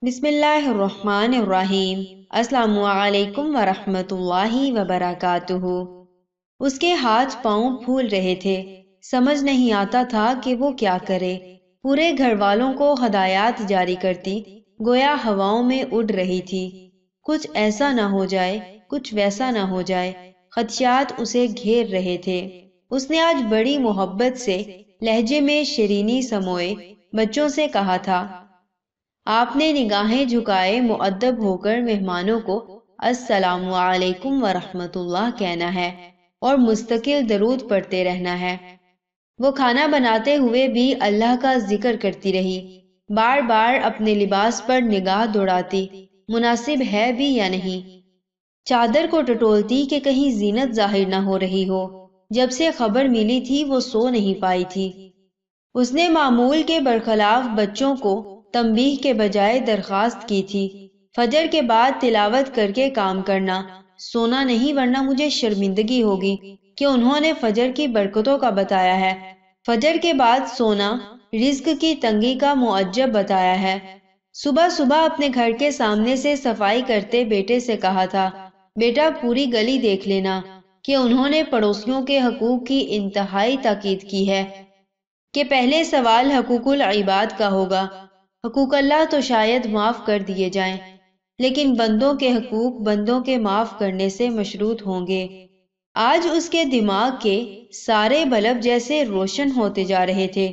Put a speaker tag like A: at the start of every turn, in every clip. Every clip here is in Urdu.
A: بسم اللہ الرحمن الرحیم۔ السلام علیکم ورحمۃ اللہ وبرکاتہ۔ اس کے ہاتھ پاؤں پھول رہے تھے، سمجھ نہیں آتا تھا کہ وہ کیا کرے۔ پورے گھر والوں کو ہدایات جاری کرتی، گویا ہواؤں میں اڑ رہی تھی۔ کچھ ایسا نہ ہو جائے، کچھ ویسا نہ ہو جائے، خدشات اسے گھیر رہے تھے۔ اس نے آج بڑی محبت سے لہجے میں شیرینی سموئے بچوں سے کہا تھا، آپ نے نگاہیں جھکائے مؤدب ہو کر مہمانوں کو السلام علیکم ورحمۃ اللہ کہنا ہے اور مستقل درود پڑھتے رہنا ہے۔ وہ کھانا بناتے ہوئے بھی اللہ کا ذکر کرتی رہی، بار بار اپنے لباس پر نگاہ دوڑاتی، مناسب ہے بھی یا نہیں۔ چادر کو ٹٹولتی کہ کہیں زینت ظاہر نہ ہو رہی ہو۔ جب سے خبر ملی تھی وہ سو نہیں پائی تھی۔ اس نے معمول کے برخلاف بچوں کو تنبیہ کے بجائے درخواست کی تھی، فجر کے بعد تلاوت کر کے کام کرنا، سونا نہیں ورنہ مجھے شرمندگی ہوگی کہ انہوں نے فجر کی برکتوں کا بتایا ہے، فجر کے بعد سونا رزق کی تنگی کا معجب بتایا ہے۔ صبح صبح اپنے گھر کے سامنے سے صفائی کرتے بیٹے سے کہا تھا، بیٹا پوری گلی دیکھ لینا، کہ انہوں نے پڑوسیوں کے حقوق کی انتہائی تاکید کی ہے کہ پہلے سوال حقوق العباد کا ہوگا۔ حقوق اللہ تو شاید معاف کر دیے جائیں، لیکن بندوں کے حقوق بندوں کے معاف کرنے سے مشروط ہوں گے۔ آج اس کے دماغ کے سارے بلب جیسے روشن ہوتے جا رہے تھے،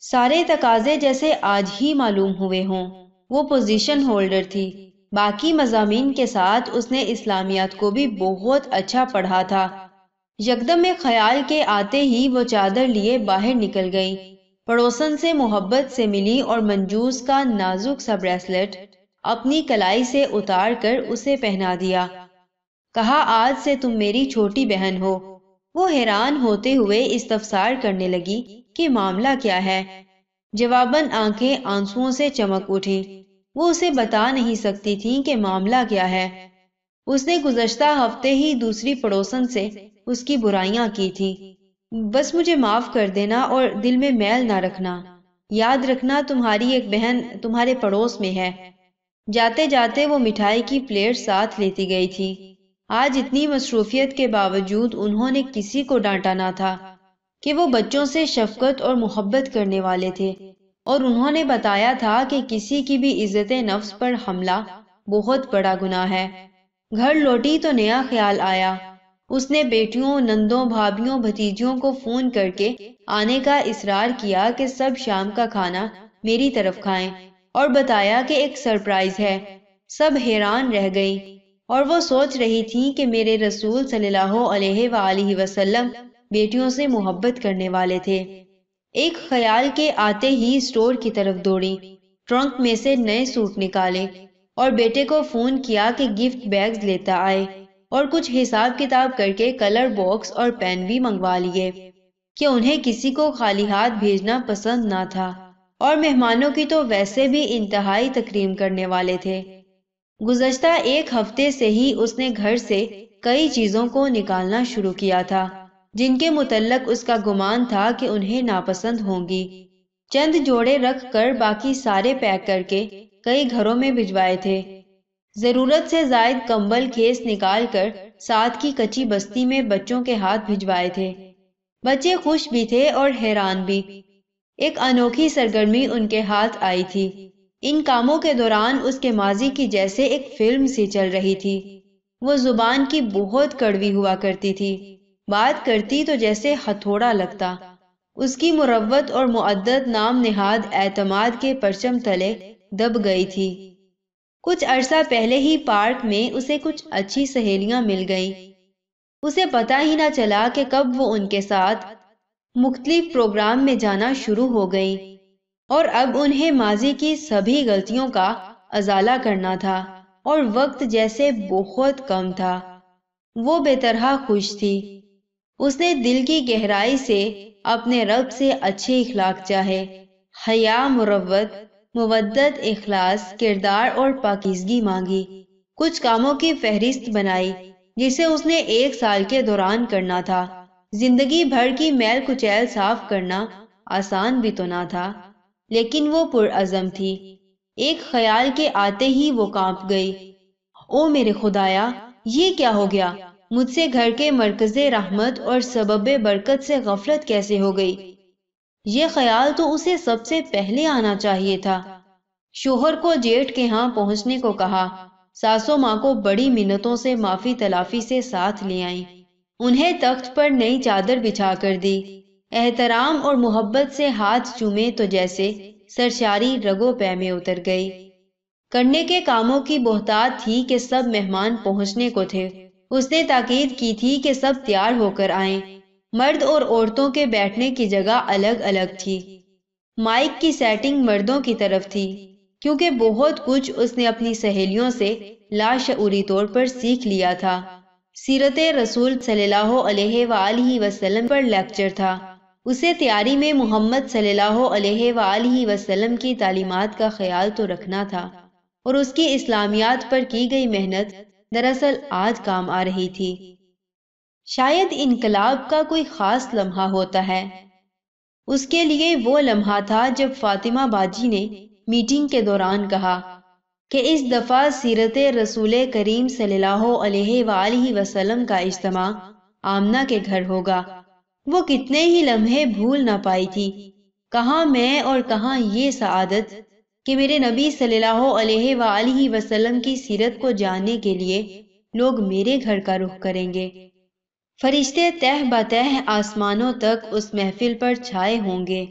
A: سارے تقاضے جیسے آج ہی معلوم ہوئے ہوں۔ وہ پوزیشن ہولڈر تھی، باقی مضامین کے ساتھ اس نے اسلامیات کو بھی بہت اچھا پڑھا تھا۔ یکدم ایک خیال کے آتے ہی وہ چادر لیے باہر نکل گئی، پڑوسن سے محبت سے ملی اور منجوس کا نازک سا بریسلٹ اپنی کلائی سے اتار کر اسے پہنا دیا۔ کہا، آج سے تم میری چھوٹی بہن ہو۔ وہ حیران ہوتے ہوئے استفسار کرنے لگی کہ معاملہ کیا ہے؟ جواباً آنکھیں آنسوؤں سے چمک اٹھی۔ وہ اسے بتا نہیں سکتی تھی کہ معاملہ کیا ہے۔ اس نے گزشتہ ہفتے ہی دوسری پڑوسن سے اس کی برائیاں کی تھی۔ بس مجھے معاف کر دینا اور دل میں میل نہ رکھنا۔ یاد رکھنا تمہاری ایک بہن تمہارے پڑوس میں ہے۔ جاتے جاتے وہ مٹھائی کی پلیٹ ساتھ لیتی گئی تھی۔ آج اتنی مصروفیت کے باوجود انہوں نے کسی کو ڈانٹا نہ تھا کہ وہ بچوں سے شفقت اور محبت کرنے والے تھے، اور انہوں نے بتایا تھا کہ کسی کی بھی عزت نفس پر حملہ بہت بڑا گناہ ہے۔ گھر لوٹی تو نیا خیال آیا۔ اس نے بیٹیوں، نندوں، بھابھیوں، بھتیجیوں کو فون کر کے آنے کا اصرار کیا کہ سب شام کا کھانا میری طرف کھائیں، اور بتایا کہ ایک سرپرائز ہے۔ سب حیران رہ گئی، اور وہ سوچ رہی تھی کہ میرے رسول صلی اللہ علیہ وآلہ وسلم بیٹیوں سے محبت کرنے والے تھے۔ ایک خیال کے آتے ہی اسٹور کی طرف دوڑی، ٹرنک میں سے نئے سوٹ نکالے اور بیٹے کو فون کیا کہ گفٹ بیگز لیتا آئے، اور کچھ حساب کتاب کر کے کلر باکس اور پین بھی منگوا لیے کہ انہیں کسی کو خالی ہاتھ بھیجنا پسند نہ تھا، اور مہمانوں کی تو ویسے بھی انتہائی تکریم کرنے والے تھے۔ گزشتہ ایک ہفتے سے ہی اس نے گھر سے کئی چیزوں کو نکالنا شروع کیا تھا جن کے متعلق اس کا گمان تھا کہ انہیں ناپسند ہوں گی۔ چند جوڑے رکھ کر باقی سارے پیک کر کے کئی گھروں میں بھجوائے تھے۔ ضرورت سے زائد کمبل خیس نکال کر ساتھ کی کچی بستی میں بچوں کے ہاتھ بھجوائے تھے۔ بچے خوش بھی تھے اور حیران بھی۔ ایک انوکھی سرگرمی ان کے ہاتھ آئی تھی۔ ان کاموں کے دوران اس کے ماضی کی جیسے ایک فلم سی چل رہی تھی۔ وہ زبان کی بہت کڑوی ہوا کرتی تھی، بات کرتی تو جیسے ہتھوڑا لگتا۔ اس کی مروت اور مؤدت نام نہاد اعتماد کے پرچم تلے دب گئی تھی۔ کچھ عرصہ پہلے ہی پارک میں اسے کچھ اچھی سہیلیاں مل گئیں۔ اسے پتہ ہی نہ چلا کہ کب وہ ان کے ساتھ مختلف پروگرام میں جانا شروع ہو گئی، اور اب انہیں ماضی کی سبھی غلطیوں کا ازالہ کرنا تھا، اور وقت جیسے بہت کم تھا۔ وہ بے طرح خوش تھی۔ اس نے دل کی گہرائی سے اپنے رب سے اچھے اخلاق چاہے، حیا، مروت، مودت، اخلاص، کردار اور پاکیزگی مانگی۔ کچھ کاموں کی فہرست بنائی جسے اس نے ایک سال کے دوران کرنا تھا۔ زندگی بھر کی میل کچیل صاف کرنا آسان بھی تو نہ تھا، لیکن وہ پرعزم تھی۔ ایک خیال کے آتے ہی وہ کانپ گئی۔ او میرے خدایا، یہ کیا ہو گیا؟ مجھ سے گھر کے مرکز رحمت اور سبب برکت سے غفلت کیسے ہو گئی؟ یہ خیال تو اسے سب سے پہلے آنا چاہیے تھا۔ شوہر کو جیٹھ کے ہاں پہنچنے کو کہا۔ ساسو ماں کو بڑی منتوں سے معافی تلافی سے ساتھ لے آئیں۔ انہیں تخت پر نئی چادر بچھا کر دی۔ احترام اور محبت سے ہاتھ چومے تو جیسے سرشاری رگو پے میں اتر گئی۔ کرنے کے کاموں کی بہتات تھی کہ سب مہمان پہنچنے کو تھے۔ اس نے تاکید کی تھی کہ سب تیار ہو کر آئیں۔ مرد اور عورتوں کے بیٹھنے کی جگہ الگ الگ تھی۔ مائک کی سیٹنگ مردوں کی طرف تھی، کیونکہ بہت کچھ اس نے اپنی سہیلیوں سے لاشعوری طور پر سیکھ لیا تھا۔ سیرت رسول صلی اللہ علیہ وآلہ وسلم پر لیکچر تھا۔ اسے تیاری میں محمد صلی اللہ علیہ وآلہ وسلم کی تعلیمات کا خیال تو رکھنا تھا، اور اس کی اسلامیات پر کی گئی محنت دراصل آج کام آ رہی تھی۔ شاید انقلاب کا کوئی خاص لمحہ ہوتا ہے۔ اس کے لیے وہ لمحہ تھا جب فاطمہ باجی نے میٹنگ کے دوران کہا کہ اس دفعہ سیرت رسول کریم صلی اللہ علیہ وآلہ وسلم کا اجتماع آمنہ کے گھر ہوگا۔ وہ کتنے ہی لمحے بھول نہ پائی تھی۔ کہاں میں اور کہاں یہ سعادت کہ میرے نبی صلی اللہ علیہ وآلہ وسلم کی سیرت کو جاننے کے لیے لوگ میرے گھر کا رخ کریں گے۔ فرشتے تہ بتہ آسمانوں تک اس محفل پر چھائے ہوں گے۔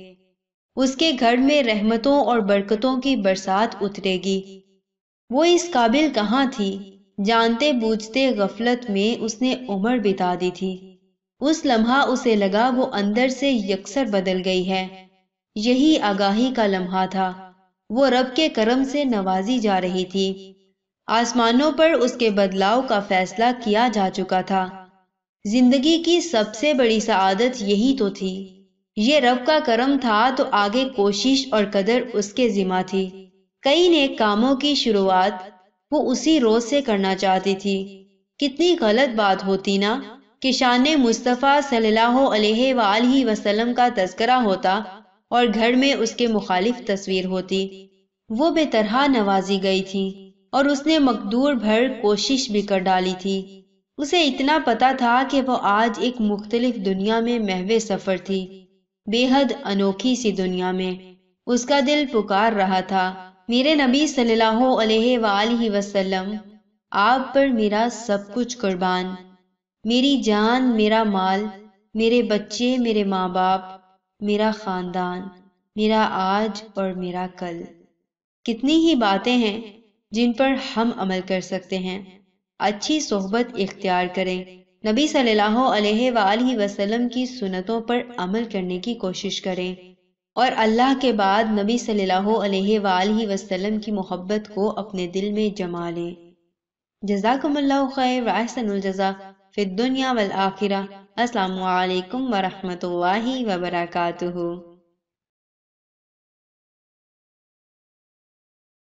A: اس کے گھر میں رحمتوں اور برکتوں کی برسات اترے گی۔ وہ اس قابل کہاں تھی؟ جانتے بوجھتے غفلت میں اس نے عمر بتا دی تھی۔ اس لمحہ اسے لگا وہ اندر سے یکسر بدل گئی ہے۔ یہی آگاہی کا لمحہ تھا۔ وہ رب کے کرم سے نوازی جا رہی تھی۔ آسمانوں پر اس کے بدلاؤ کا فیصلہ کیا جا چکا تھا۔ زندگی کی سب سے بڑی سعادت یہی تو تھی۔ یہ رب کا کرم تھا تو آگے کوشش اور قدر اس کے ذمہ تھی۔ کئی نیک کاموں کی شروعات وہ اسی روز سے کرنا چاہتی تھی۔ کتنی غلط بات ہوتی نا کہ شان مصطفیٰ صلی اللہ علیہ وآلہ وسلم کا تذکرہ ہوتا اور گھر میں اس کے مخالف تصویر ہوتی۔ وہ بے طرح نوازی گئی تھی اور اس نے مقدور بھر کوشش بھی کر ڈالی تھی۔ اسے اتنا پتا تھا کہ وہ آج ایک مختلف دنیا میں محو سفر تھی، بے حد انوکھی سی دنیا میں۔ اس کا دل پکار رہا تھا، میرے نبی صلی اللہ علیہ وآلہ وسلم، آپ پر میرا سب کچھ قربان، میری جان، میرا مال، میرے بچے، میرے ماں باپ، میرا خاندان، میرا آج اور میرا کل۔ کتنی ہی باتیں ہیں جن پر ہم عمل کر سکتے ہیں۔ اچھی صحبت اختیار کریں، نبی صلی اللہ علیہ وآلہ وسلم کی سنتوں پر عمل کرنے کی کوشش کریں، اور اللہ کے بعد نبی صلی اللہ علیہ وآلہ وسلم کی محبت کو اپنے دل میں جما لیں۔ جزاکم اللہ خیر و احسن الجزا فی الدنیا والآخرہ۔ السلام علیکم ورحمۃ اللہ وبرکاتہ۔